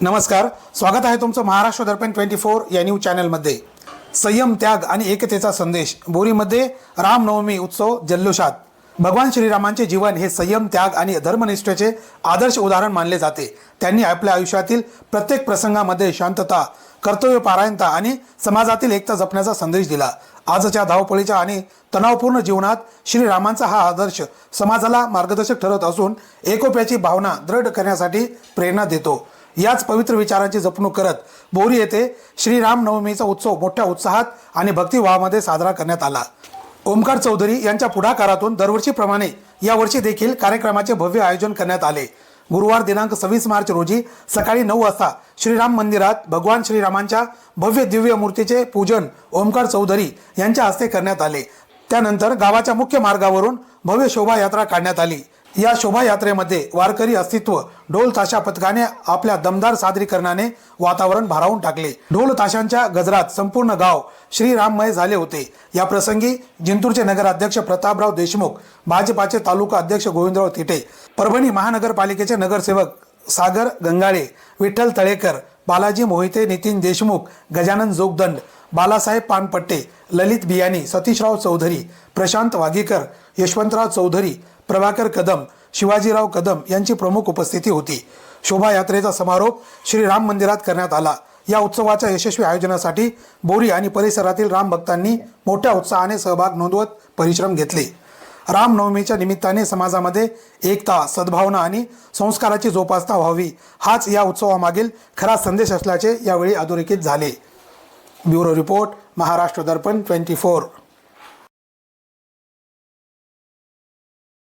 नमस्कार, स्वागत आहे तुमचं महाराष्ट्र दर्पण 24 या न्यूज चॅनलमध्ये। संयम, त्याग आणि एकतेचा संदेश। बोरीमध्ये रामनवमी उत्सव जल्लोषात। भगवान श्रीरामांचे जीवन हे संयम, त्याग आणि धर्मनिष्ठेचे आदर्श उदाहरण मानले जाते। त्यांनी आपल्या आयुष्यातील प्रत्येक प्रसंगामध्ये शांतता, कर्तव्यपरायणता आणि समाजातील एकता जपण्याचा संदेश दिला। आजच्या धावपळीच्या आणि तणावपूर्ण जीवनात श्रीरामांचा हा आदर्श समाजाला मार्गदर्शक ठरत असून एकोप्याची भावना दृढ करण्यासाठी प्रेरणा देतो। याच पवित्र विचारांची जपणूक करत बोरी येथे श्रीराम नवमीचा उत्सव मोठ्या उत्साहात आणि भक्तिभावामध्ये साजरा करण्यात आला। ओमकार चौधरी यांच्या पुढाकारातून दरवर्षीप्रमाणे यावर्षी देखील कार्यक्रमाचे भव्य आयोजन करण्यात आले। गुरुवार दिनांक 26 मार्च रोजी सकाळी 9 वाजता श्रीराम मंदिरात भगवान श्रीरामांच्या भव्य दिव्य मूर्तीचे पूजन ओमकार चौधरी यांच्या हस्ते करण्यात आले। त्यानंतर गावाच्या मुख्य मार्गावरून भव्य शोभायात्रा काढण्यात आली। या शोभायात्रेमध्ये वारकरी अस्तित्व ढोल ताशा पथकाने आपल्या दमदार सादरीकरणाने वातावरण भारावून टाकले। ढोल ताशांच्या गजरात संपूर्ण गाव श्रीराममय झाले होते। या प्रसंगी जिंतूरचे नगराध्यक्ष प्रतापराव देशमुख, भाजपाचे तालुका अध्यक्ष गोविंदराव थिटे, परभणी महानगरपालिकेचे नगरसेवक सागर गंगाळे, विठ्ठल तळेकर, बालाजी मोहिते, नितीन देशमुख, गजानन जोगदंड, बालासाहेब पानपट्टे, ललित बियाणी, सतीशराव चौधरी, प्रशांत वागीकर, यशवंतराव चौधरी, प्रभाकर कदम, शिवाजीराव कदम यांची प्रमुख उपस्थिती होती। शोभायात्रेचा समारोप श्रीराम मंदिरात करण्यात आला। या उत्सवाच्या यशस्वी आयोजनासाठी बोरी आणि परिसरातील राम भक्तांनी मोठ्या उत्साहाने सहभाग नोंदवत परिश्रम घेतले। रामनवमीच्या निमित्ताने समाजामध्ये एकता, सद्भावना आणि संस्काराची जोपासना व्हावी हाच या उत्सवामागील खरा संदेश असल्याचे यावेळी अधोरेखित झाले। ब्युरो रिपोर्ट, महाराष्ट्र दर्पण 24।